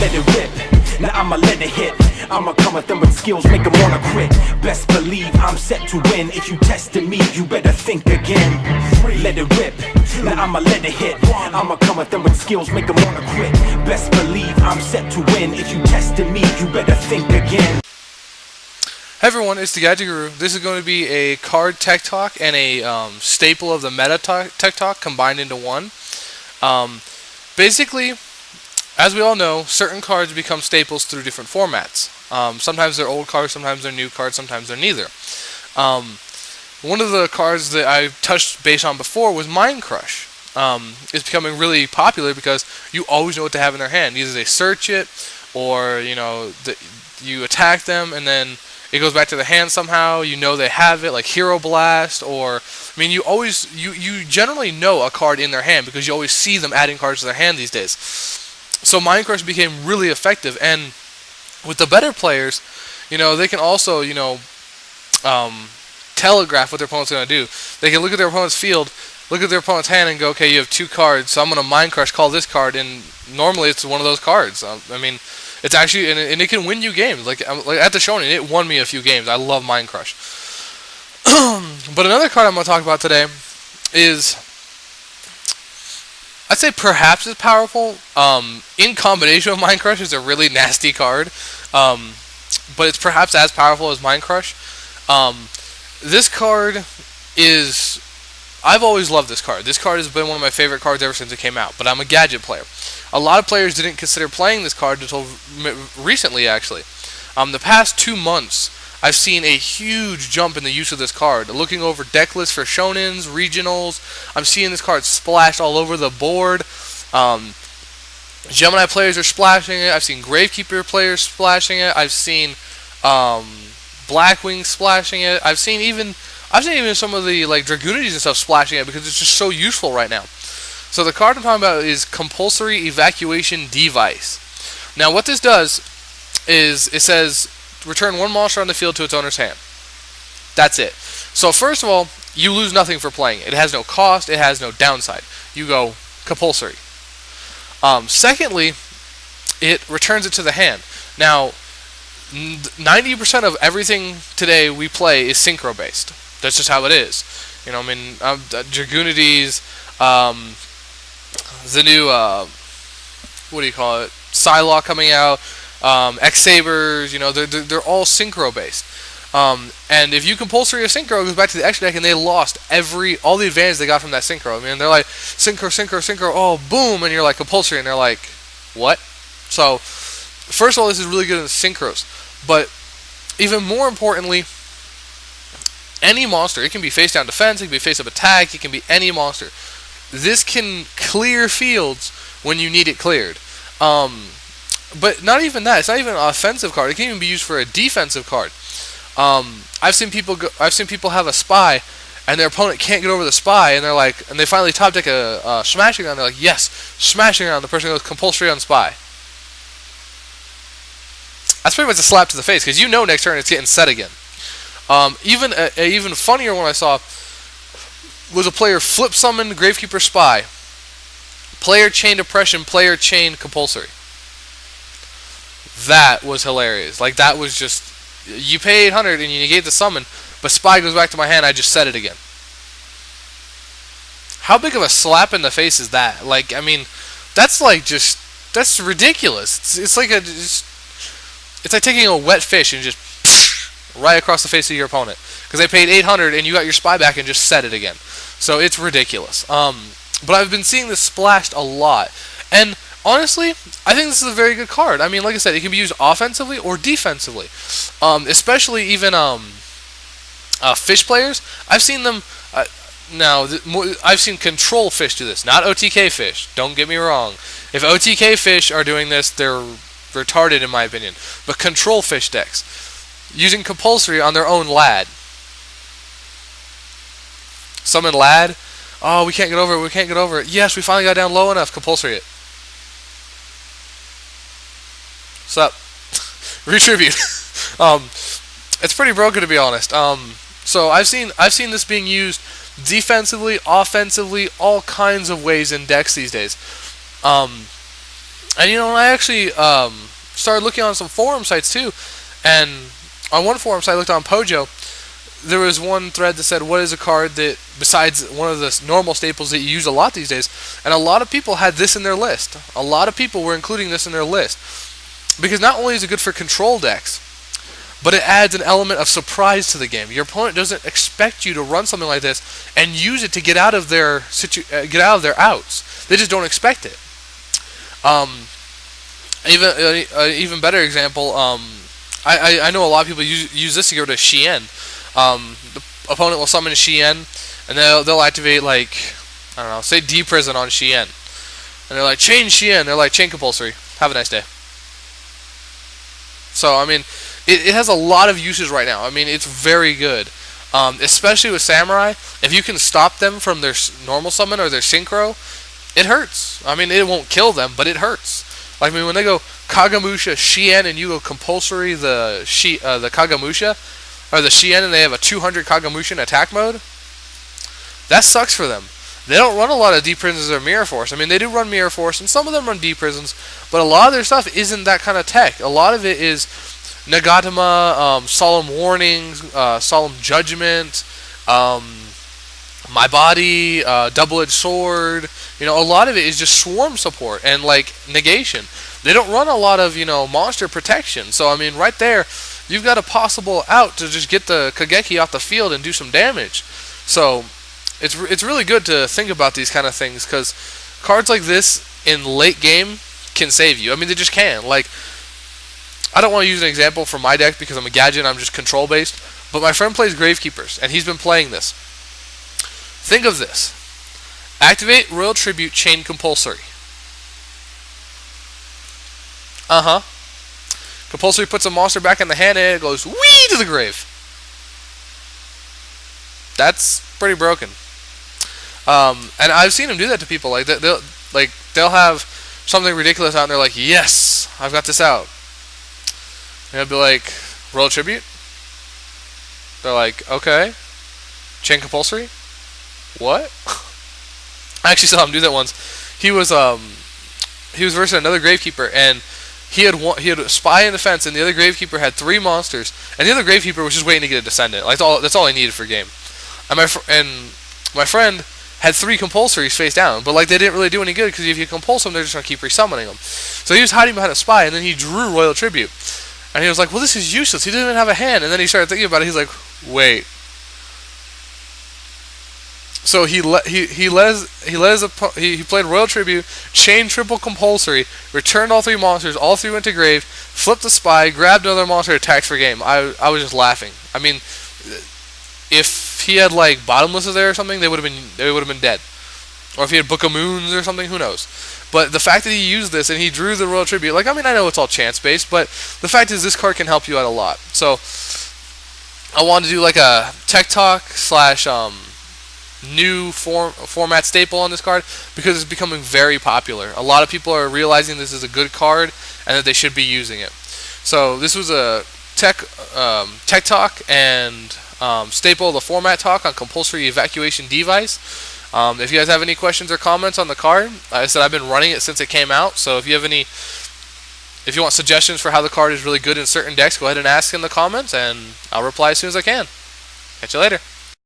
let it rip. Now I'ma let it hit. I'ma come at them with skills, make them wanna quit. Best believe I'm set to win. If you tested me, you better think again. Let it rip. Now I'ma let it hit. I'ma come at them with skills, make them wanna quit. Best believe I'm set to win. If you tested me, you better think again. Hey everyone, it's the Gadget Guru. This is going to be a card tech talk and a staple of the meta tech talk combined into one. Basically, as we all know, certain cards become staples through different formats. Sometimes they're old cards, sometimes they're new cards, sometimes they're neither. One of the cards that I touched base on before was Mind Crush. It's becoming really popular because you always know what to have in their hand. Either they search it, or you attack them and then it goes back to the hand somehow. You know they have it, like Hero Blast, or you generally know a card in their hand because you always see them adding cards to their hand these days. So Mind Crush became really effective, and with the better players, they can also telegraph what their opponent's going to do. They can look at their opponent's field, look at their opponent's hand, and go, okay, you have 2 cards, so I'm going to Mind Crush, call this card, and normally it's one of those cards. It's actually, and it can win you games. Like at the Shonen, it won me a few games. I love Mind Crush. But another card I'm going to talk about today is, I'd say perhaps as powerful. In combination with Mind Crush, is a really nasty card. But it's perhaps as powerful as Mind Crush. This card is... I've always loved this card. This card has been one of my favorite cards ever since it came out. But I'm a Gadget player. A lot of players didn't consider playing this card until recently, actually. The past 2 months, I've seen a huge jump in the use of this card. Looking over deck lists for Shonens, regionals, I'm seeing this card splashed all over the board. Gemini players are splashing it. I've seen Gravekeeper players splashing it. I've seen Blackwing splashing it. I've seen even some of the Dragoonities and stuff splashing it because it's just so useful right now. So the card I'm talking about is Compulsory Evacuation Device. Now what this does is it says return 1 monster on the field to its owner's hand. That's it. So first of all, you lose nothing for playing it. It has no cost. It has no downside. You go compulsory. Secondly, it returns it to the hand. Now, 90% of everything today we play is synchro based. That's just how it is. Dragoonities, the new Psylocke coming out, X-Sabers, they're all synchro based. And if you compulsory a synchro, it goes back to the extra deck, and they lost all the advantage they got from that synchro. They're like synchro, oh boom, and you're like compulsory, and they're like, what? So first of all, this is really good in synchros, but even more importantly, any monster, it can be face down defense, it can be face up attack, it can be any monster. This can clear fields when you need it cleared. But not even that. It's not even an offensive card. It can even be used for a defensive card. I've seen people have a spy, and their opponent can't get over the spy, and they finally top deck a smashing round. They're like, yes, smashing round. The person goes compulsory on spy. That's pretty much a slap to the face because next turn it's getting set again. Even funnier one I saw was a player flip summoned Gravekeeper Spy. Player chain depression, player chain compulsory. That was hilarious. That was just, you pay 800 and you negate the summon, but Spy goes back to my hand, I just set it again. How big of a slap in the face is that? That's ridiculous. It's like taking a wet fish and just right across the face of your opponent because they paid 800 and you got your Spy back and just set it again. So it's ridiculous. But I've been seeing this splashed a lot, and honestly, I think this is a very good card. Like I said, it can be used offensively or defensively. Especially even fish players. I've seen them. I've seen control fish do this, not OTK fish. Don't get me wrong. If OTK fish are doing this, they're retarded in my opinion. But control fish decks using compulsory on their own lad. Summon lad. Oh, we can't get over it. Yes, we finally got down low enough. Compulsory it. What's up? Retribute. It's pretty broken, to be honest. So I've seen this being used defensively, offensively, all kinds of ways in decks these days. And I actually started looking on some forum sites too, and on one forum site I looked on Pojo. There was one thread that said, what is a card that, besides one of the normal staples that you use a lot these days, and a lot of people had this in their list. A lot of people were including this in their list. Because not only is it good for control decks, but it adds an element of surprise to the game. Your opponent doesn't expect you to run something like this and use it to get out of their outs. They just don't expect it. Even better example, I know a lot of people use this to go to Shien. The opponent will summon Shien, and they'll activate, like, I don't know, say D Prison on Shien, and they're like, chain Shien. They're like, chain compulsory. Have a nice day. So I mean, it has a lot of uses right now. I mean, it's very good, especially with Samurai. If you can stop them from their normal summon or their synchro, it hurts. I mean, it won't kill them, but it hurts. Like, I mean, when they go Kagamusha Shien and you go compulsory the Kagamusha, or the Shien, and they have a 200 Kagamusha in attack mode, that sucks for them. They don't run a lot of D Prisons or Mirror Force. I mean, they do run Mirror Force, and some of them run D Prisons, but a lot of their stuff isn't that kind of tech. A lot of it is Nagatama, Solemn Warnings, Solemn Judgment, My Body, Double-Edged Sword. A lot of it is just swarm support and, like, negation. They don't run a lot of, monster protection. So, I mean, right there, you've got a possible out to just get the Kageki off the field and do some damage. So, it's really good to think about these kind of things, because cards like this in late game can save you. I mean, they just can. Like, I don't want to use an example from my deck because I'm a gadget and I'm just control based, but my friend plays Gravekeepers, and he's been playing this. Think of this. Activate Royal Tribute Chain Compulsory. Compulsory puts a monster back in the hand and it goes whee to the grave. That's pretty broken. And I've seen him do that to people. Like they'll have something ridiculous out and they're like, yes, I've got this out. And I'll be like, Royal Tribute? They're like, okay. Chain Compulsory? What? I actually saw him do that once. He was versing another Gravekeeper, and he had a Spy in the fence, and the other Gravekeeper had 3 monsters, and the other Gravekeeper was just waiting to get a Descendant. Like, that's all he needed for game. And my friend had 3 Compulsories face down, but like they didn't really do any good, because if you compulse them, they're just gonna keep resummoning them. So he was hiding behind a Spy, and then he drew Royal Tribute, and he was like, "Well, this is useless. He didn't even have a hand." And then he started thinking about it. He's like, "Wait." So he played Royal Tribute, chained triple compulsory, returned all 3 monsters, all 3 went to grave, flipped the Spy, grabbed another monster, attacked for game. I was just laughing. I mean, if he had like Bottomless there or something, they would have been dead. Or if he had Book of Moons or something, who knows? But the fact that he used this and he drew the Royal Tribute, like, I mean, I know it's all chance based, but the fact is this card can help you out a lot. So I wanted to do like a tech talk / new format staple on this card, because it's becoming very popular. A lot of people are realizing this is a good card and that they should be using it. So this was a tech talk and staple, the format talk on compulsory evacuation device. If you guys have any questions or comments on the card, like I said, I've been running it since it came out, so if you want suggestions for how the card is really good in certain decks, go ahead and ask in the comments and I'll reply as soon as I can. Catch you later.